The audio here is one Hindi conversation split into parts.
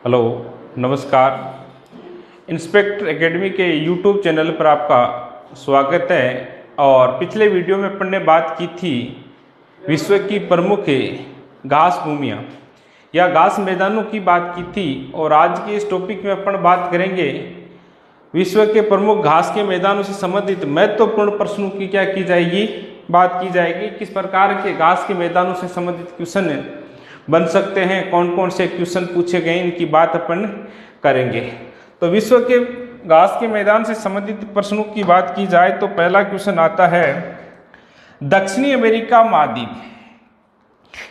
हेलो, नमस्कार। इंस्पेक्टर एकेडमी के यूट्यूब चैनल पर आपका स्वागत है। और पिछले वीडियो में अपन ने बात की थी विश्व की प्रमुख घास भूमियाँ या घास मैदानों की बात की थी। और आज के इस टॉपिक में अपन बात करेंगे विश्व के प्रमुख घास के मैदानों से संबंधित महत्वपूर्ण प्रश्नों की क्या की जाएगी, बात की जाएगी। किस प्रकार के घास के मैदानों से संबंधित क्वेश्चन बन सकते हैं, कौन कौन से क्वेश्चन पूछे गए, इनकी बात अपन करेंगे। तो विश्व के घास के मैदान से संबंधित प्रश्नों की बात की जाए तो पहला क्वेश्चन आता है, दक्षिणी अमेरिका महाद्वीप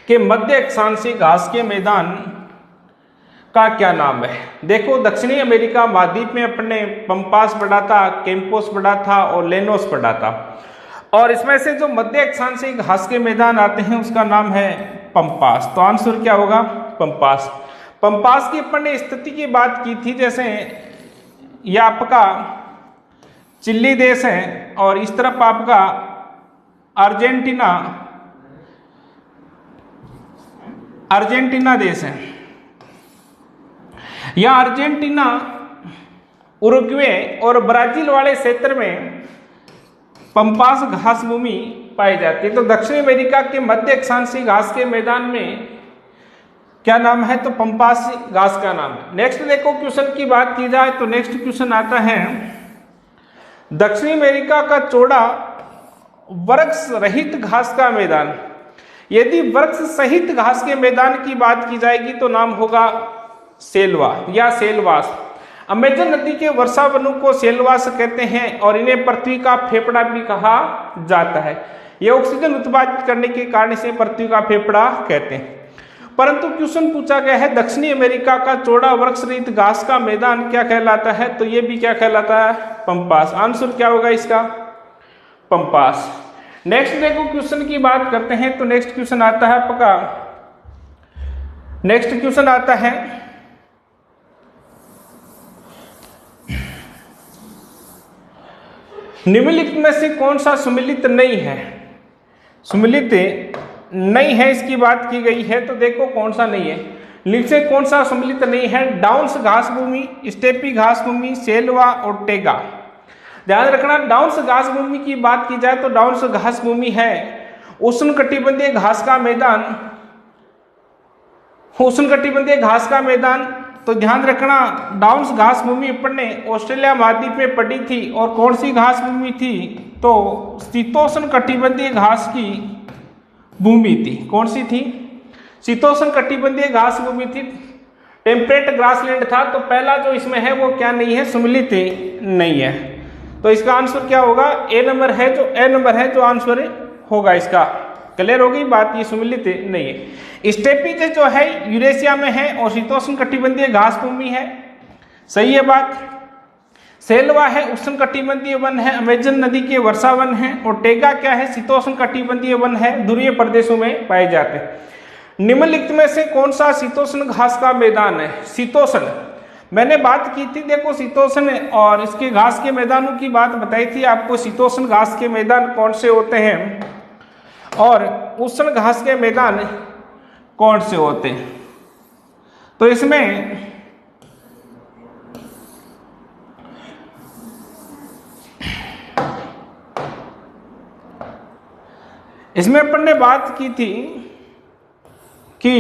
के मध्य अक्षांशीय घास के मैदान का क्या नाम है। देखो, दक्षिणी अमेरिका महाद्वीप में अपन ने पंपास पढ़ा था, कैंपोस पढ़ा था और लेनोस पढ़ा था। और इसमें से जो मध्य अक्षांशीय घास के मैदान आते हैं उसका नाम है पंपास। तो आंसर क्या होगा? पंपास। पंपास की अपन ने स्थिति की बात की थी, जैसे यह आपका चिली देश है और इस तरफ आपका अर्जेंटीना देश है। यह अर्जेंटीना, उरुग्वे और ब्राजील वाले क्षेत्र में पंपास घास भूमि पाई जाती है। तो दक्षिण अमेरिका के मध्य अक्षांशीय घास के मैदान में क्या नाम है? तो पंपास घास का नाम है। नेक्स्ट देखो, क्वेश्चन की बात की जाए तो नेक्स्ट क्वेश्चन आता है, दक्षिण अमेरिका का चौड़ा वृक्ष रहित घास का मैदान। यदि वृक्ष सहित घास के मैदान की बात की जाएगी तो नाम होगा सेल्वा या सेलवास। अमेजन नदी के वर्षा वनों को सेलवास कहते हैं और इन्हें पृथ्वी का फेफड़ा भी कहा जाता है। ये ऑक्सीजन उत्पादित करने के कारण इसे पृथ्वी का फेफड़ा कहते हैं। परंतु क्वेश्चन पूछा गया है, दक्षिणी अमेरिका का चौड़ा वृक्ष रहित घास का मैदान क्या कहलाता है? तो ये भी क्या कहलाता है? पंपास। आंसर क्या होगा इसका? पंपास। नेक्स्ट देखो, क्वेश्चन की बात करते हैं तो नेक्स्ट क्वेश्चन आता है आपका, नेक्स्ट क्वेश्चन आता है, निम्नलिखित में से कौन सा सम्मिलित नहीं है? सम्मिलित नहीं है इसकी बात की गई है। तो देखो कौन सा नहीं है, निम्न से कौन सा सम्मिलित नहीं है? डाउन्स घास भूमि, स्टेपी घास भूमि, सेल्वा और टेगा। ध्यान रखना, डाउन्स घास भूमि की बात की जाए तो डाउन्स घास भूमि है उष्णकटिबंधीय घास का मैदान, उष्णकटिबंधीय घास का मैदान। तो ध्यान रखना, डाउन्स घास भूमि अपन ने ऑस्ट्रेलिया महाद्वीप में पढ़ी थी। और कौन सी घास भूमि थी? तो शीतोष्ण कटिबंधीय घास की भूमि थी। कौन सी थी? शीतोष्ण कटिबंधीय घास भूमि थी। टेम्परेट ग्रासलैंड था। तो पहला जो इसमें है वो क्या नहीं है? सम्मिलित नहीं है। तो इसका आंसर क्या होगा? ए नंबर है जो आंसर होगा इसका। क्लियर हो गई बात? ये सम्मिलित नहीं है। स्टेपीज जो है यूरेशिया में है और शीतोष्ण कटिबंधीय घास भूमि है। सही है बात। सेल्वा है उष्ण कटिबंधीय वन है, अमेजन नदी के वर्षा वन है। और टेगा क्या है? शीतोष्ण कटिबंधीय वन है, ध्रुवीय प्रदेशों में पाए जाते हैं। निम्नलिखित में से कौन सा शीतोष्ण घास का मैदान है? शीतोष्ण मैंने बात की थी, देखो शीतोष्ण और इसके घास के मैदानों की बात बताई थी आपको। शीतोष्ण घास के मैदान कौन से होते हैं और उष्ण घास के मैदान कौन से होते हैं? तो इसमें अपन ने बात की थी कि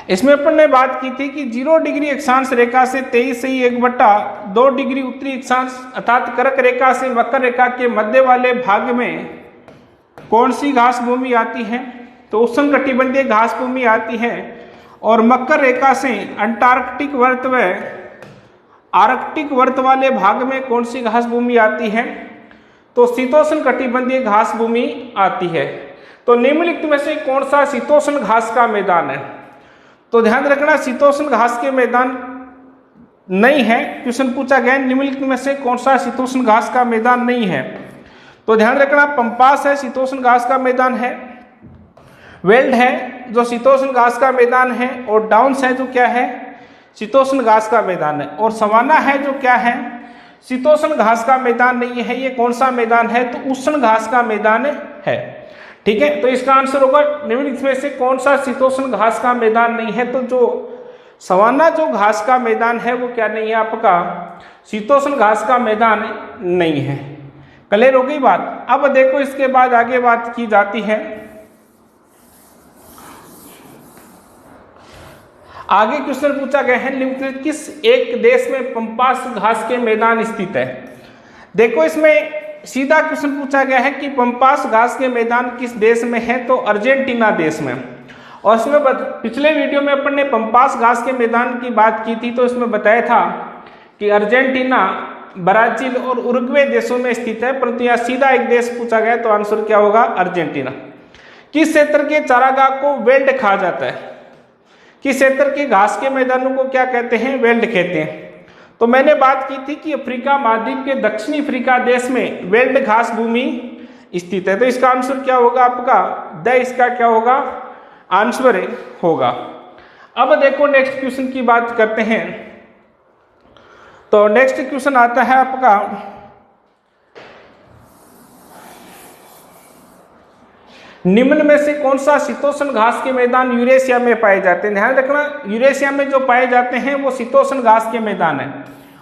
इसमें अपन ने बात की थी कि 0 डिग्री अक्षांश रेखा से 23.1/2 डिग्री उत्तरी अक्षांश अर्थात कर्क रेखा से मकर रेखा के मध्य वाले भाग में कौन सी घास भूमि आती है? तो उष्ण कटिबंधीय घास भूमि आती है। और मकर रेखा से अंटार्कटिक वर्त व आर्कटिक वर्त वाले भाग में कौन सी घास भूमि आती है? तो शीतोष्ण कटिबंधीय घास भूमि आती है। तो निम्नलिखित में से कौन सा शीतोष्ण घास का मैदान है? तो ध्यान रखना, शीतोष्ण घास के मैदान नहीं है। क्वेश्चन पूछा गया निम्नलिखित में से कौन सा शीतोष्ण घास का मैदान नहीं है? तो ध्यान रखना, पंपास है शीतोष्ण घास का मैदान है, वेल्ड है जो शीतोष्ण घास का मैदान है, और डाउन्स है जो क्या है? शीतोष्ण घास का मैदान है। और सवाना है जो क्या है, शीतोष्ण घास का मैदान नहीं है। ये कौन सा मैदान है, तो उष्ण घास का मैदान है। ठीक है, तो इसका आंसर होगा निम्नलिखित में से कौन सा शीतोष्ण घास का मैदान नहीं है। तो जो सवाना जो घास का मैदान है वो क्या नहीं है, आपका शीतोष्ण घास का मैदान नहीं है। क्लियर हो गई बात। अब देखो इसके बाद आगे बात की जाती है, आगे क्वेश्चन पूछा गया है निम्नलिखित किस एक देश में पंपास घास के मैदान स्थित है। देखो इसमें सीधा क्वेश्चन पूछा गया है कि पंपास घास के मैदान किस देश में है, तो अर्जेंटीना देश में। और इसमें पिछले वीडियो में अपन ने पंपास घास के मैदान की बात की थी, तो इसमें बताया था कि अर्जेंटीना, ब्राजील और उरुग्वे देशों में स्थित है, परंतु यहाँ सीधा एक देश पूछा गया, तो आंसर क्या होगा, अर्जेंटीना। किस क्षेत्र के चारागाह को वेल्ड कहा जाता है, किस क्षेत्र के घास के मैदानों को क्या कहते हैं, वेल्ड कहते हैं। तो मैंने बात की थी कि अफ्रीका महाद्वीप के दक्षिणी अफ्रीका देश में वेल्ड घास भूमि स्थित है। तो इसका आंसर क्या होगा आपका, इसका क्या होगा आंसर होगा। अब देखो नेक्स्ट क्वेश्चन की बात करते हैं। तो नेक्स्ट क्वेश्चन आता है आपका, निम्न में से कौन सा शीतोष्ण घास के मैदान यूरेशिया में पाए जाते हैं। ध्यान रखना, यूरेशिया में जो पाए जाते हैं वो शीतोष्ण घास के मैदान है,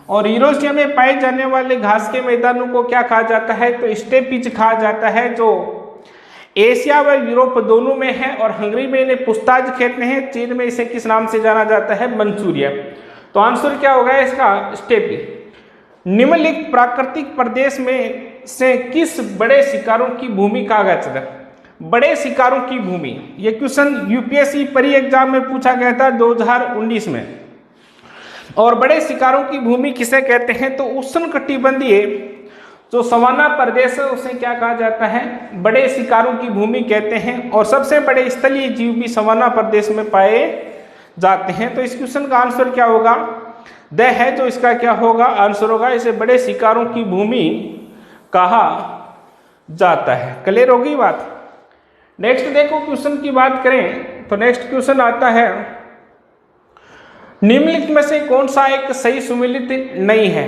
और यूरेशिया में पाए जाने वाले घास के मैदानों को क्या कहा जाता है, तो स्टेपीज कहा जाता है, जो एशिया व यूरोप दोनों में है। और हंगरी में इन्हें पुस्ताज कहते हैं, चीन में इसे किस नाम से जाना जाता है, मंचूरिया। तो आंसर क्या होगा इसका, स्टेपी। निम्नलिखित प्राकृतिक प्रदेश में से किस बड़े शिकारों की भूमि कहा जाता है, बड़े शिकारों की भूमि। ये क्वेश्चन यूपीएससी परी एग्जाम में पूछा गया था 2019 में। और बड़े शिकारों की भूमि किसे कहते हैं, तो उष्णकटिबंधीय जो सवाना प्रदेश है उसे क्या कहा जाता है, बड़े शिकारों की भूमि कहते हैं। और सबसे बड़े स्थलीय जीव भी सवाना प्रदेश में पाए जाते हैं। तो इस क्वेश्चन का आंसर क्या होगा, है, जो इसका क्या होगा आंसर होगा, इसे बड़े शिकारों की भूमि कहा जाता है। क्लियर होगी बात। नेक्स्ट देखो क्वेश्चन की बात करें तो नेक्स्ट क्वेश्चन आता है, निम्नलिखित में से कौन सा एक सही सुमेलित नहीं है।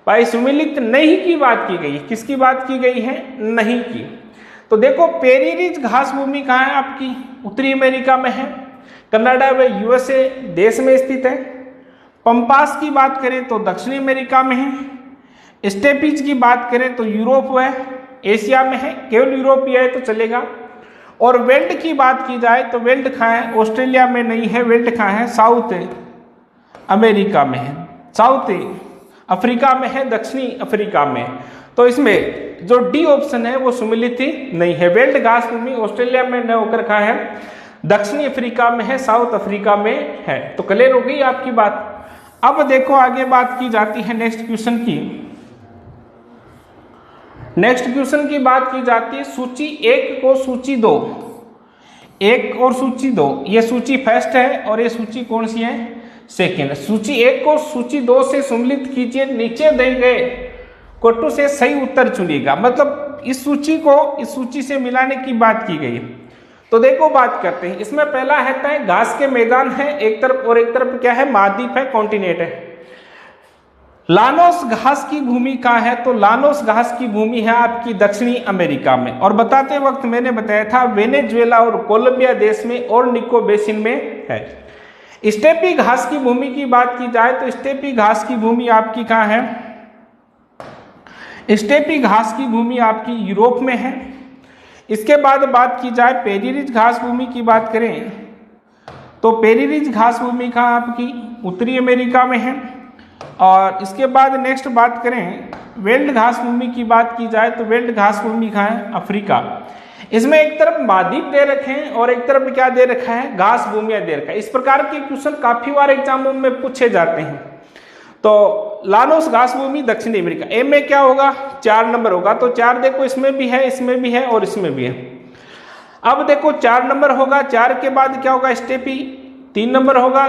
भाई सुमेलित नहीं की बात की गई, किसकी बात की गई है, नहीं की। तो देखो पेरी घास भूमि कहाँ है आपकी, उत्तरी अमेरिका में है, कनाडा व यूएसए देश में स्थित है। पंपास की बात करें तो दक्षिणी अमेरिका में है। स्टेपीज की बात करें तो यूरोप व एशिया में है, केवल यूरोप ही है तो चलेगा। और वेल्ड की बात की जाए तो वेल्ड कहाँ है, ऑस्ट्रेलिया में नहीं है, वेल्ड कहाँ है, साउथ अमेरिका में है, साउथ अफ्रीका में है, दक्षिणी अफ्रीका में। तो इसमें जो डी ऑप्शन है वो सुमेलित नहीं है। वेल्ड घास भूमि ऑस्ट्रेलिया में न होकर कहाँ है, दक्षिणी अफ्रीका में है, साउथ अफ्रीका में है। तो क्लियर हो गई आपकी बात। अब देखो आगे बात की जाती है नेक्स्ट क्वेश्चन की। नेक्स्ट क्वेश्चन की बात की जाती है सूची 1 को सूची 2, 1 और सूची 2। ये सूची फर्स्ट है और ये सूची कौन सी है, सेकेंड। सूची 1 को सूची 2 से सम्मिलित कीजिए, नीचे दिए गए कोटों से सही उत्तर चुनिएगा। मतलब इस सूची को इस सूची से मिलाने की बात की गई है। तो देखो बात करते हैं, इसमें पहला है घास के मैदान है एक तरफ, और एक तरफ क्या है, महाद्वीप है, कॉन्टिनेंट है। लानोस घास की भूमि कहाँ है, तो लानोस घास की भूमि है आपकी दक्षिणी अमेरिका में। और बताते वक्त मैंने बताया था वेनेजुएला और कोलंबिया देश में और निको बेसिन में है। स्टेपी घास की भूमि की बात की जाए तो स्टेपी घास की भूमि आपकी कहाँ है, स्टेपी घास की भूमि आपकी यूरोप में है। इसके बाद बात की जाए पेरी घास भूमि की बात करें तो पेरी घास भूमि कहाँ आपकी उत्तरी अमेरिका में है। और इसके बाद नेक्स्ट बात करें वेल्ड घास भूमि की बात की जाए तो वेल्ड घास भूमि कहाँ है, अफ्रीका। इसमें एक तरफ महाद्वीप दे रखे हैं और एक तरफ क्या दे रखा है, घास भूमियां दे रखा है। इस प्रकार के क्वेश्चन काफी बार एग्जामों में पूछे जाते हैं। तो लानोस घास भूमि दक्षिणी अमेरिका, ए में क्या होगा, 4 नंबर होगा। तो 4 देखो इसमें भी है, इसमें भी है और इसमें भी है। अब देखो 4 नंबर होगा, 4 के बाद क्या होगा, स्टेपी 3 नंबर होगा,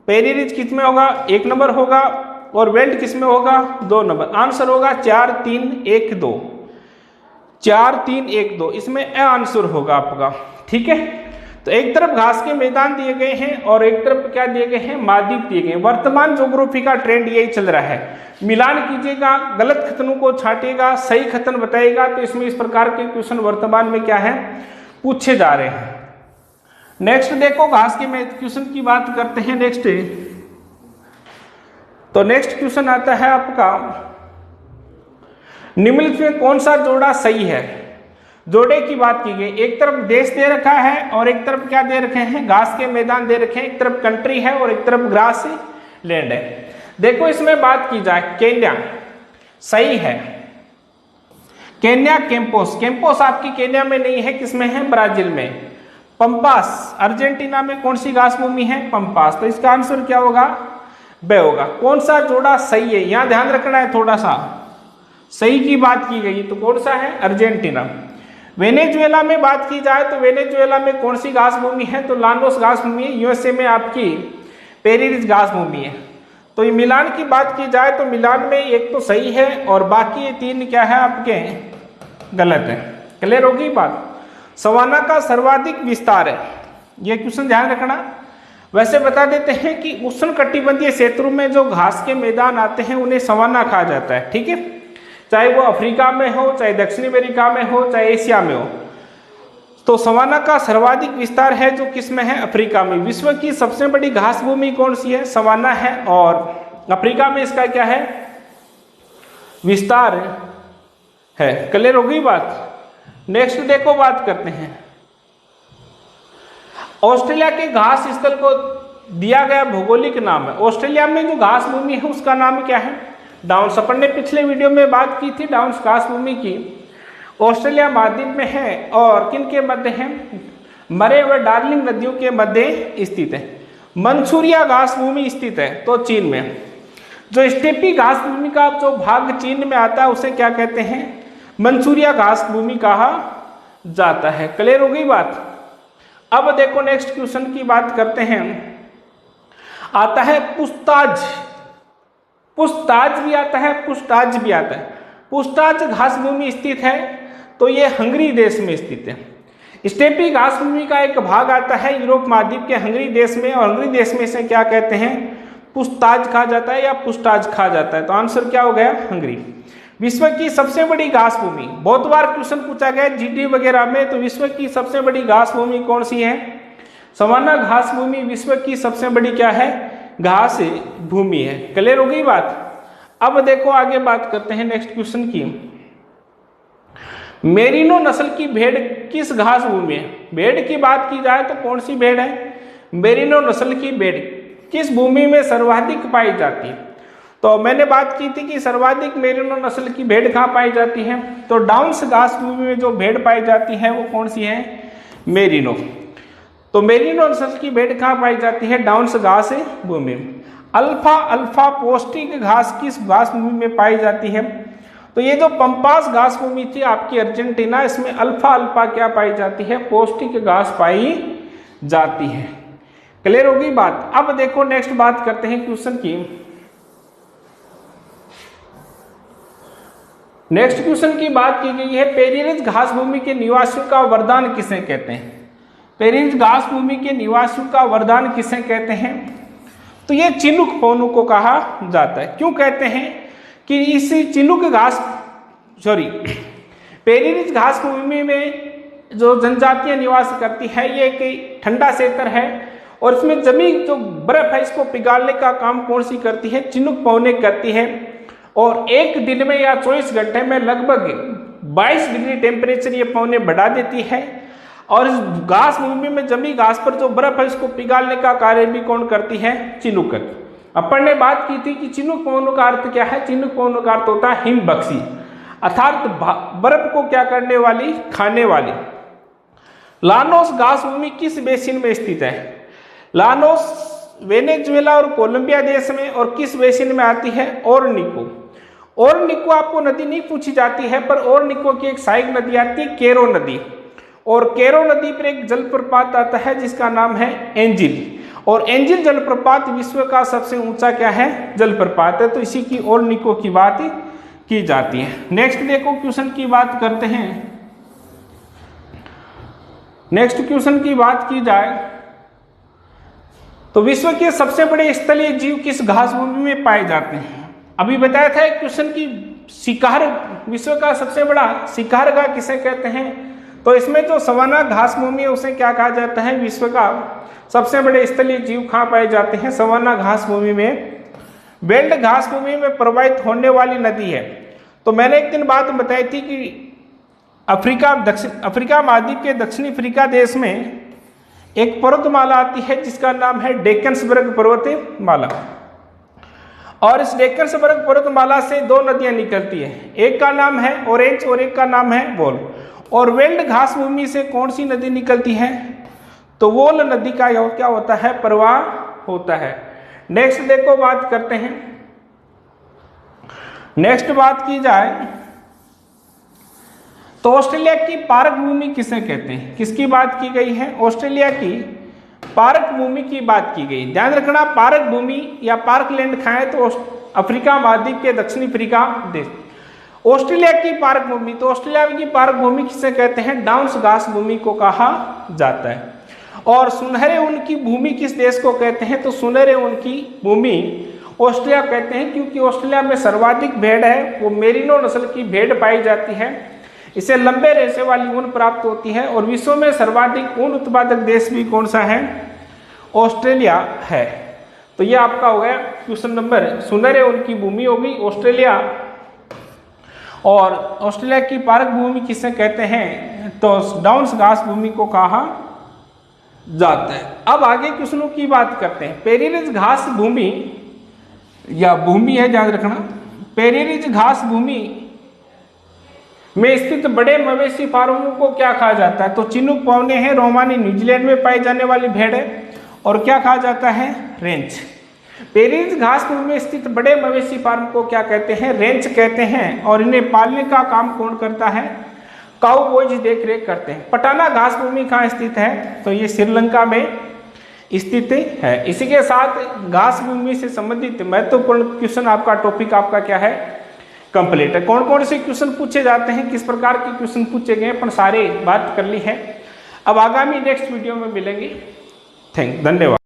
पेरी रिज किस में होगा, 1 नंबर होगा, और वेल्ड किस में होगा, 2 नंबर। आंसर होगा 4 3 1 2, 4 3 1 2, इसमें ए आंसर होगा आपका। ठीक है, तो एक तरफ घास के मैदान दिए गए हैं और एक तरफ क्या दिए गए हैं, महाद्वीप दिए गए हैं। वर्तमान ज्योग्राफी का ट्रेंड यही चल रहा है। मिलान कीजिएगा, गलत कथनों को छांटिएगा, सही कथन बताइएगा। तो इसमें इस प्रकार के क्वेश्चन वर्तमान में क्या है, पूछे जा रहे हैं। नेक्स्ट देखो, घास के क्वेश्चन की बात करते हैं। तो नेक्स्ट क्वेश्चन आता है आपका, निम्नलिखित में कौन सा जोड़ा सही है। जोड़े की बात की गई, एक तरफ देश दे रखा है और एक तरफ क्या दे रखे हैं, घास के मैदान दे रखे हैं। एक तरफ कंट्री है और एक तरफ ग्रास लैंड है। देखो इसमें बात की जाए, केन्या सही है। केन्या कैंपोस, कैंपोस आपकी केन्या में नहीं है, किसमें है, ब्राजील में। पंपास अर्जेंटीना में कौन सी घास भूमि है, पंपास। तो इसका आंसर क्या होगा, बे होगा। कौन सा जोड़ा सही है, यहां ध्यान रखना है थोड़ा सा, सही की बात की गई तो कौन सा है, अर्जेंटीना। वेनेजुएला में बात की जाए तो वेनेजुएला में कौन सी घास भूमि है, तो लानोस घास भूमि है। यूएसए में आपकी पेरिस घास भूमि है। तो ये मिलान की बात की जाए तो मिलान में एक तो सही है और बाकी ये 3 क्या है आपके गलत है। क्लियर होगी बात। सवाना का सर्वाधिक विस्तार है, ये क्वेश्चन ध्यान रखना। वैसे बता देते हैं कि उष्णकटिबंधीय क्षेत्रों में जो घास के मैदान आते हैं उन्हें सवाना कहा जाता है, ठीक है। चाहे वो अफ्रीका में हो, चाहे दक्षिण अमेरिका में हो, चाहे एशिया में हो। तो सवाना का सर्वाधिक विस्तार है जो किस में है, अफ्रीका में। विश्व की सबसे बड़ी घास भूमि कौन सी है, सवाना है। और अफ्रीका में इसका क्या है, विस्तार है। क्लियर हो गई बात। नेक्स्ट देखो, बात करते हैं ऑस्ट्रेलिया के घास स्थल को दिया गया भौगोलिक नाम है। ऑस्ट्रेलिया में जो घास भूमि है उसका नाम क्या है, डाउन्स। अपन ने पिछले वीडियो में बात की थी डाउन्स घास भूमि की। ऑस्ट्रेलिया महाद्वीप में है और किन के मध्य है, मरे व डार्लिंग नदियों के मध्य स्थित है। मंसूरिया घास भूमि स्थित है तो चीन में। जो स्टेपी घास भूमि का जो भाग चीन में आता है उसे क्या कहते हैं, मंसूरिया घास भूमि कहा जाता है। क्लियर हो गई बात। अब देखो नेक्स्ट क्वेश्चन की बात करते हैं। आता है पुस्ताज, पुस्ताज भी आता है, पुस्ताज भी आता है। पुस्ताज घास भूमि स्थित है तो ये हंगरी देश में स्थित है। स्टेपी घास भूमि का एक भाग आता है यूरोप महाद्वीप के हंगरी देश में, और हंगरी देश में से क्या कहते हैं, पुस्ताज कहा जाता है या पुस्ताज कहा जाता है। तो आंसर क्या हो गया, हंगरी। विश्व की सबसे बड़ी घास भूमि, बहुत बार क्वेश्चन पूछा गया जीडी वगैरह में। तो विश्व की सबसे बड़ी घास भूमि कौन सी है, सवाना घास भूमि विश्व की सबसे बड़ी क्या है, घास भूमि है। क्लियर हो गई बात। अब देखो आगे बात करते हैं नेक्स्ट क्वेश्चन की। मेरिनो नस्ल की भेड़ किस घास भूमि है। भेड़ की बात की जाए तो कौन सी भेड़ है, मेरिनो नस्ल की भेड़ किस भूमि में सर्वाधिक पाई जाती है। तो मैंने बात की थी कि सर्वाधिक मेरिनो नस्ल की भेड़ कहाँ पाई जाती है, तो डाउन्स घास भूमि में जो भेड़ पाई जाती है वो कौन सी है, मेरिनो। तो मेरिनो नस्ल की भेड़ कहाँ पाई जाती है, डाउन्स घास भूमि में। अल्फा अल्फा पौष्टिक घास किस घास भूमि में पाई जाती है, तो ये जो पंपास घास भूमि थी आपकी अर्जेंटीना, इसमें अल्फा अल्फा क्या पाई जाती है, पौष्टिक घास पाई जाती है। क्लियर होगी बात। अब देखो नेक्स्ट बात करते हैं क्वेश्चन की। नेक्स्ट क्वेश्चन की बात की गई है, पेरिस घास भूमि के निवासियों का वरदान किसे कहते हैं। पेरिस घास भूमि के निवासियों का वरदान किसे कहते हैं, तो ये चिनुक पौनु को कहा जाता है। क्यों कहते हैं कि इस चिनुक घास पेरिस घास भूमि में जो जनजातियां निवास करती है ये एक ठंडा क्षेत्र है और इसमें जमी जो बर्फ है इसको पिघालने का काम कौन सी करती है, चिनुक पौने करती है। और एक दिन में या 24 घंटे में लगभग 22 डिग्री टेम्परेचर ये पौने बढ़ा देती है। और इस घास भूमि में जमी घास पर जो बर्फ है इसको पिघालने का कार्य भी कौन करती है, चिनुक। अपन ने बात की थी कि चिनुक पौनों का अर्थ क्या है, चिनुक पौनों का अर्थ होता है हिमबख्शी, अर्थात बर्फ को क्या करने वाली, खाने वाली। लानोस घास भूमि किस बेसिन में स्थित है, लानोस वेनेजुएला और कोलंबिया देश में। और किस बेसिन में आती है, ओरनिको। ओरनिको आपको नदी नहीं पूछी जाती है, पर ओरनिको की एक सहायक नदी आती है केरो नदी, और केरो नदी पर एक जलप्रपात आता है जिसका नाम है एंजिल। और एंजिल जलप्रपात विश्व का सबसे ऊंचा क्या है, जलप्रपात है। तो इसी की ओरनिको की बात की जाती है। नेक्स्ट देखो क्वेश्चन की बात करते हैं। नेक्स्ट क्वेश्चन की बात की जाए तो विश्व के सबसे बड़े स्थलीय जीव किस घास भूमि में पाए जाते हैं? अभी बताया था एक क्वेश्चन की शिकार, विश्व का सबसे बड़ा शिकारगा किसे कहते हैं? तो इसमें जो सवाना घास भूमि है उसे क्या कहा जाता है? विश्व का सबसे बड़े स्थलीय जीव कहाँ पाए जाते हैं? सवाना घास भूमि में। बेल्ट घास भूमि में प्रवाहित होने वाली नदी है। तो मैंने एक दिन बात बताई थी कि अफ्रीका महाद्वीप के दक्षिणी अफ्रीका देश में एक पर्वतमाला आती है जिसका नाम है डेक्कनसबर्ग पर्वतमाला, और इस डेक्कनसबर्ग पर्वतमाला से दो नदियां निकलती है, एक का नाम है ऑरेंज और एक का नाम है वोल। और वेल्ड घास भूमि से कौन सी नदी निकलती है? तो वोल नदी का क्या होता है? प्रवाह होता है। नेक्स्ट देखो बात करते हैं, नेक्स्ट बात की जाए तो ऑस्ट्रेलिया की पार्क भूमि किसे कहते हैं? किसकी बात की गई है? ऑस्ट्रेलिया की पार्क भूमि की बात की गई। ध्यान रखना, पार्क भूमि या पार्क लैंड खाए तो अफ्रीका महाद्वीप के दक्षिणी अफ्रीका देश। ऑस्ट्रेलिया की पार्क भूमि, तो ऑस्ट्रेलिया की पार्क भूमि किसे कहते हैं? डाउन्स घास भूमि को कहा जाता है। और सुनहरे ऊन की भूमि किस देश को कहते हैं? तो सुनहरे ऊन की भूमि ऑस्ट्रेलिया कहते हैं, क्योंकि ऑस्ट्रेलिया में सर्वाधिक भेड़ है, वो मेरिनो नस्ल की भेड़ पाई जाती है, इसे लंबे रेशे वाली ऊन प्राप्त होती है। और विश्व में सर्वाधिक ऊन उत्पादक देश भी कौन सा है? ऑस्ट्रेलिया है। तो ये आपका हो गया क्वेश्चन नंबर, सुनहरे ऊन की भूमि होगी ऑस्ट्रेलिया। और ऑस्ट्रेलिया की पार्क भूमि किसे कहते हैं? तो डाउन्स घास भूमि को कहा जाता है। अब आगे क्वेश्चनों की बात करते हैं। पेरिरिज घास भूमि या भूमि है, याद रखना, पेरिरिज घास भूमि में स्थित बड़े मवेशी फार्मों को क्या कहा जाता है? तो चिनूक पौने हैं, रोमानी न्यूजीलैंड में पाई जाने वाली भेड़ है, और क्या कहा जाता है? रेंच। पेरिरिज घास भूमि में स्थित बड़े मवेशी फार्म को क्या कहते हैं? रेंच कहते हैं। और इन्हें पालने का काम कौन करता है? काउबॉयज देख रेख करते हैं। पटाना घास भूमि कहाँ स्थित है? तो ये श्रीलंका में स्थित है। इसी के साथ घास भूमि से संबंधित महत्वपूर्ण क्वेश्चन आपका टॉपिक आपका क्या है? कंप्लीट है। कौन कौन से क्वेश्चन पूछे जाते हैं, किस प्रकार के क्वेश्चन पूछे गए, अपन सारे बात कर ली है। अब आगामी नेक्स्ट वीडियो में मिलेंगे। धन्यवाद।